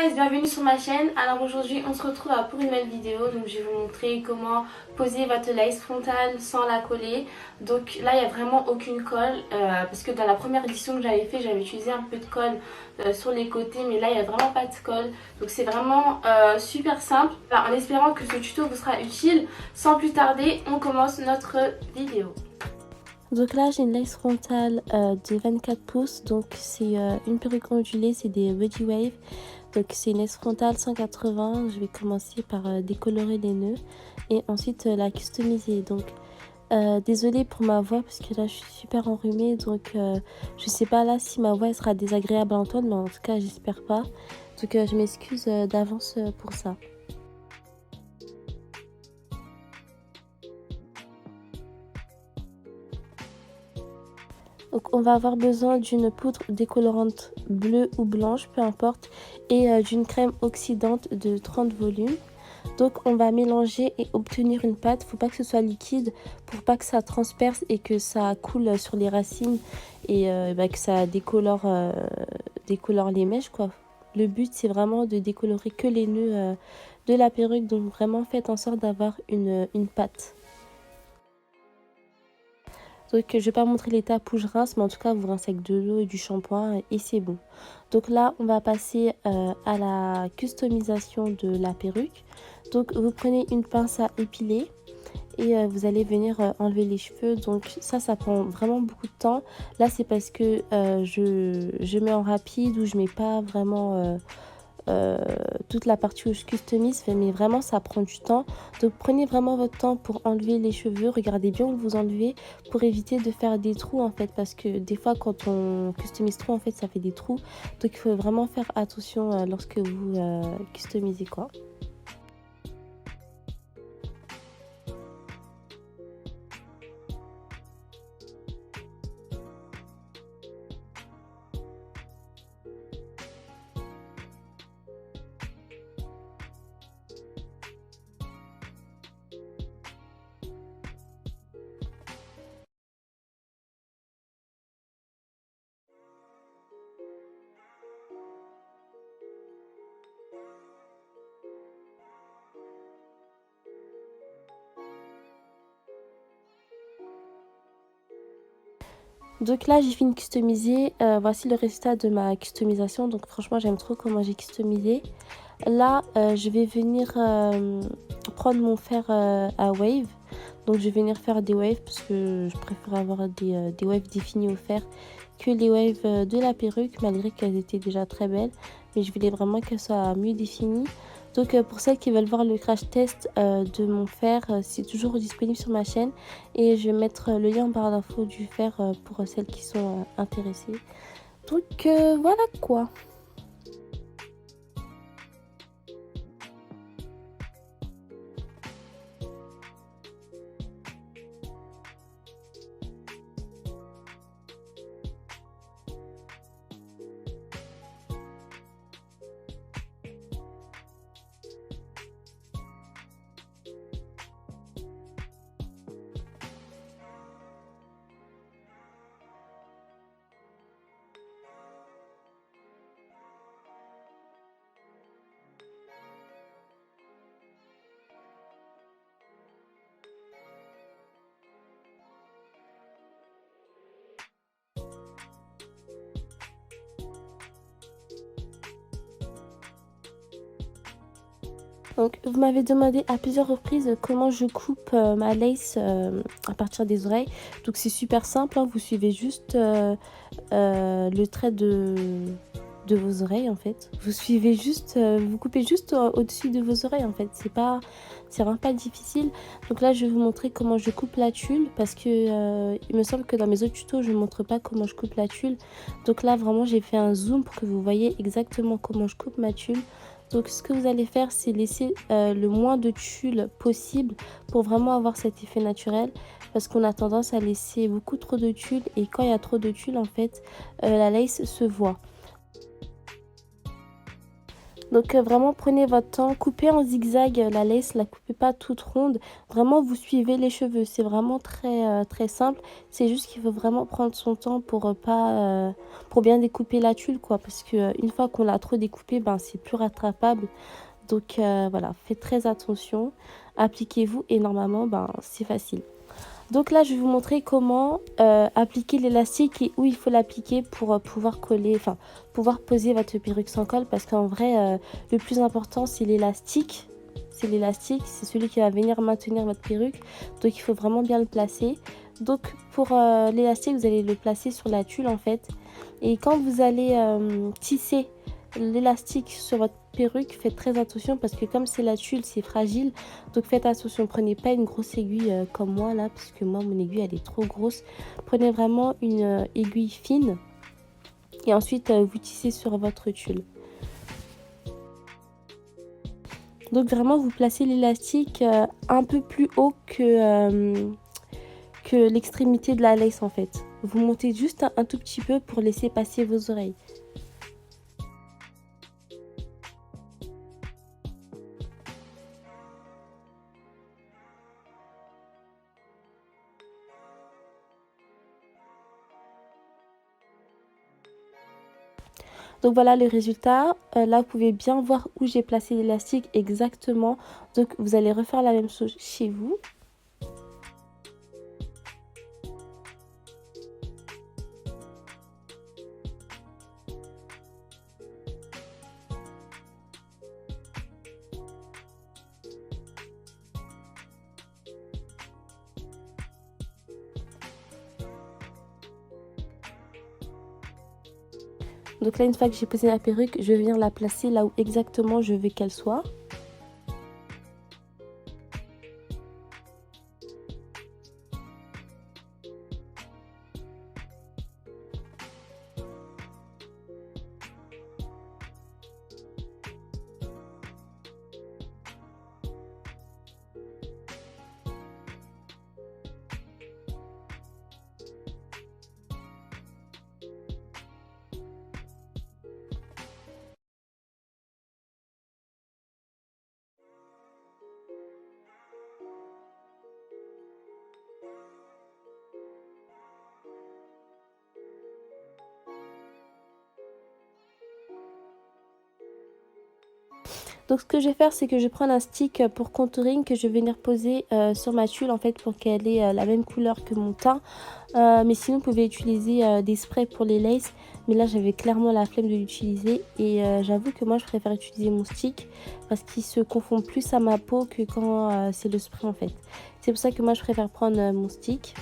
guys, bienvenue sur ma chaîne. Alors aujourd'hui on se retrouve pour une nouvelle vidéo. Donc je vais vous montrer comment poser votre lace frontale sans la coller. Donc là il n'y a vraiment aucune colle parce que dans la première édition que j'avais fait, j'avais utilisé un peu de colle sur les côtés, mais là il n'y a vraiment pas de colle. Donc c'est vraiment super simple. En espérant que ce tuto vous sera utile, sans plus tarder on commence notre vidéo. Donc là j'ai une lace frontale de 24 pouces, donc c'est une perruque ondulée, c'est des body wave. Donc c'est une lace frontale 180, je vais commencer par décolorer les nœuds et ensuite la customiser. Donc désolée pour ma voix parce que là je suis super enrhumée, donc je sais pas là si ma voix elle sera désagréable à entendre, mais en tout cas j'espère pas. Donc je m'excuse d'avance pour ça. Donc on va avoir besoin d'une poudre décolorante bleue ou blanche, peu importe, et d'une crème oxydante de 30 volumes. Donc on va mélanger et obtenir une pâte. Faut pas que ce soit liquide pour pas que ça transperce et que ça coule sur les racines et que ça décolore, décolore les mèches quoi. Le but c'est vraiment de décolorer que les nœuds de la perruque, donc vraiment faites en sorte d'avoir une pâte. Donc je vais pas montrer l'étape où je rince, mais en tout cas vous rincez avec de l'eau et du shampoing et c'est bon. Donc là on va passer à la customisation de la perruque. Donc vous prenez une pince à épiler et vous allez venir enlever les cheveux. Donc ça prend vraiment beaucoup de temps. Là c'est parce que je mets en rapide ou je mets pas vraiment toute la partie où je customise, mais vraiment ça prend du temps. Donc prenez vraiment votre temps pour enlever les cheveux, regardez bien où vous enlevez pour éviter de faire des trous en fait, parce que des fois quand on customise trop en fait ça fait des trous. Donc il faut vraiment faire attention lorsque vous customisez quoi. Donc là j'ai fini de customiser, voici le résultat de ma customisation. Donc franchement j'aime trop comment j'ai customisé. Là je vais venir prendre mon fer à wave. Donc je vais venir faire des waves parce que je préfère avoir des waves définis au fer que les waves de la perruque, malgré qu'elles étaient déjà très belles. Mais je voulais vraiment qu'elles soient mieux définies. Donc pour celles qui veulent voir le crash test de mon fer, c'est toujours disponible sur ma chaîne. Et je vais mettre le lien en barre d'infos du fer pour celles qui sont intéressées. Donc voilà quoi. Donc vous m'avez demandé à plusieurs reprises comment je coupe ma lace à partir des oreilles. Donc c'est super simple, hein, vous suivez juste le trait de vos oreilles en fait. Vous suivez juste, vous coupez juste au-dessus de vos oreilles en fait. C'est vraiment pas difficile. Donc là je vais vous montrer comment je coupe la tulle parce que il me semble que dans mes autres tutos je ne montre pas comment je coupe la tulle. Donc là vraiment j'ai fait un zoom pour que vous voyez exactement comment je coupe ma tulle. Donc ce que vous allez faire c'est laisser le moins de tulle possible pour vraiment avoir cet effet naturel, parce qu'on a tendance à laisser beaucoup trop de tulle et quand il y a trop de tulle en fait la lace se voit. Donc vraiment prenez votre temps, coupez en zigzag la lace, la coupez pas toute ronde. Vraiment vous suivez les cheveux, c'est vraiment très simple. C'est juste qu'il faut vraiment prendre son temps pour pas pour bien découper la tulle quoi, parce que une fois qu'on l'a trop découpé, ben c'est plus rattrapable. Donc voilà, faites très attention, appliquez-vous et normalement ben c'est facile. Donc là, je vais vous montrer comment appliquer l'élastique et où il faut l'appliquer pour pouvoir coller, enfin, pouvoir poser votre perruque sans colle. Parce qu'en vrai, le plus important, c'est l'élastique. C'est l'élastique, c'est celui qui va venir maintenir votre perruque. Donc, il faut vraiment bien le placer. Donc, pour l'élastique, vous allez le placer sur la tulle, en fait. Et quand vous allez tisser l'élastique sur votre perruque, faites très attention parce que comme c'est la tulle, c'est fragile. Donc faites attention, prenez pas une grosse aiguille comme moi là, parce que moi mon aiguille elle est trop grosse. Prenez vraiment une aiguille fine et ensuite vous tissez sur votre tulle. Donc vraiment vous placez l'élastique un peu plus haut que l'extrémité de la lace en fait. Vous montez juste un tout petit peu pour laisser passer vos oreilles. Donc voilà le résultat. Là, vous pouvez bien voir où j'ai placé l'élastique exactement. Donc vous allez refaire la même chose chez vous. Donc là, une fois que j'ai posé la perruque, je vais venir la placer là où exactement je veux qu'elle soit. Donc ce que je vais faire, c'est que je vais prendre un stick pour contouring que je vais venir poser sur ma tulle en fait pour qu'elle ait la même couleur que mon teint. Mais sinon vous pouvez utiliser des sprays pour les laces. Mais là j'avais clairement la flemme de l'utiliser et j'avoue que moi je préfère utiliser mon stick parce qu'il se confond plus à ma peau que quand c'est le spray en fait. C'est pour ça que moi je préfère prendre mon stick.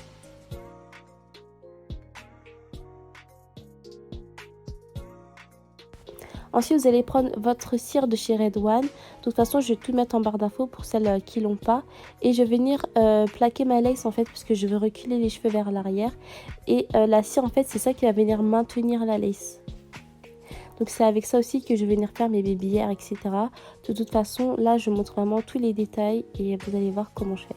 Ensuite, vous allez prendre votre cire de chez Red One. De toute façon, je vais tout mettre en barre d'infos pour celles qui l'ont pas. Et je vais venir plaquer ma lace en fait, parce que je veux reculer les cheveux vers l'arrière. Et la cire en fait, c'est ça qui va venir maintenir la lace. Donc c'est avec ça aussi que je vais venir faire mes baby hairs, etc. De toute façon, là, je montre vraiment tous les détails et vous allez voir comment je fais.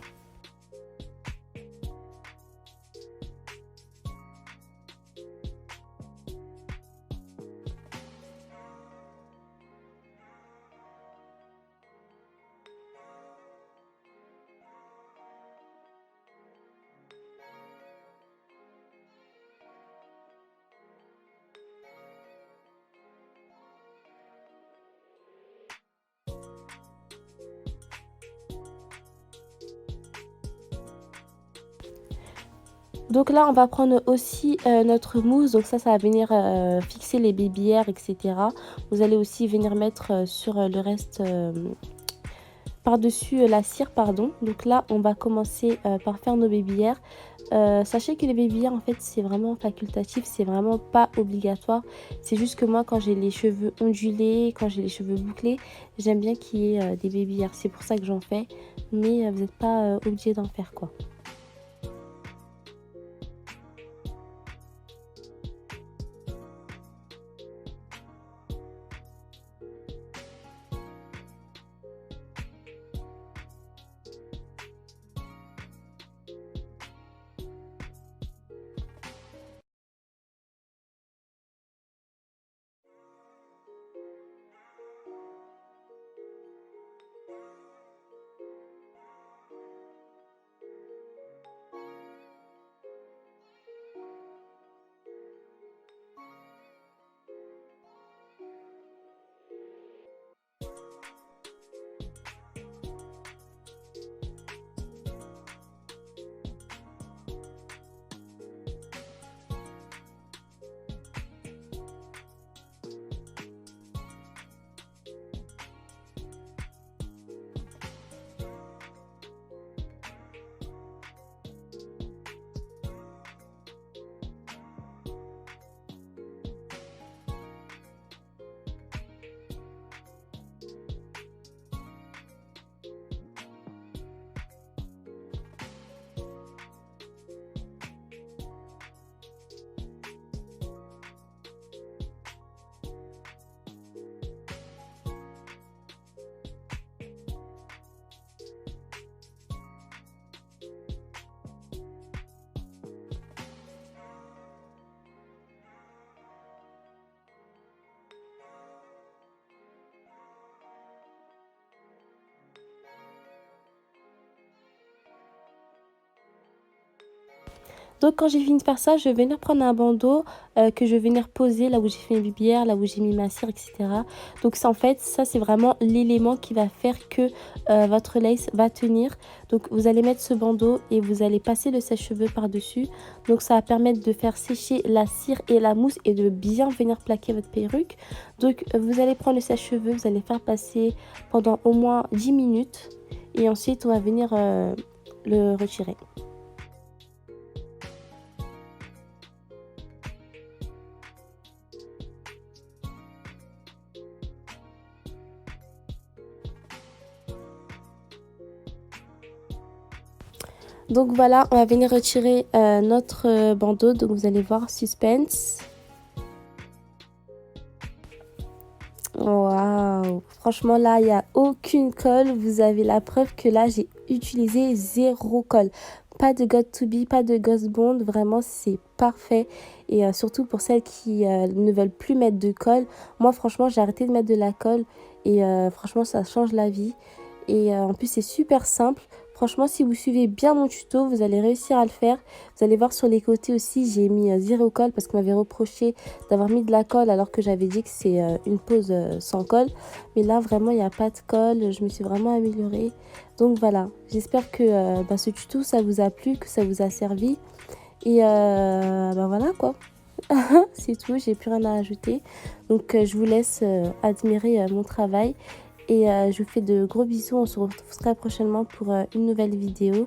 Donc là, on va prendre aussi notre mousse. Donc ça va venir fixer les baby hairs, etc. Vous allez aussi venir mettre sur le reste, par-dessus la cire, pardon. Donc là, on va commencer par faire nos baby hairs. Sachez que les baby hairs, en fait, c'est vraiment facultatif. C'est vraiment pas obligatoire. C'est juste que moi, quand j'ai les cheveux ondulés, quand j'ai les cheveux bouclés, j'aime bien qu'il y ait des baby hairs. C'est pour ça que j'en fais. Mais vous n'êtes pas obligé d'en faire, quoi. Donc quand j'ai fini de faire ça, je vais venir prendre un bandeau que je vais venir poser là où j'ai fait mes bibières, là où j'ai mis ma cire, etc. Donc ça, en fait, ça c'est vraiment l'élément qui va faire que votre lace va tenir. Donc vous allez mettre ce bandeau et vous allez passer le sèche-cheveux par-dessus. Donc ça va permettre de faire sécher la cire et la mousse et de bien venir plaquer votre perruque. Donc vous allez prendre le sèche-cheveux, vous allez faire passer pendant au moins 10 minutes. Et ensuite on va venir le retirer. Donc voilà, on va venir retirer notre bandeau. Donc vous allez voir, suspense. Waouh! Franchement, là, il n'y a aucune colle. Vous avez la preuve que là, j'ai utilisé 0 colle. Pas de got to be, pas de ghost bond. Vraiment, c'est parfait. Et surtout pour celles qui ne veulent plus mettre de colle. Moi, franchement, j'ai arrêté de mettre de la colle. Et franchement, ça change la vie. Et en plus, c'est super simple. Franchement, si vous suivez bien mon tuto, vous allez réussir à le faire. Vous allez voir sur les côtés aussi, j'ai mis 0 colle parce qu'on m'avait reproché d'avoir mis de la colle alors que j'avais dit que c'est une pose sans colle. Mais là, vraiment, il n'y a pas de colle. Je me suis vraiment améliorée. Donc voilà, j'espère que ce tuto, ça vous a plu, que ça vous a servi. Et voilà quoi. C'est tout, j'ai plus rien à ajouter. Donc je vous laisse admirer mon travail. Et je vous fais de gros bisous. On se retrouve très prochainement pour une nouvelle vidéo.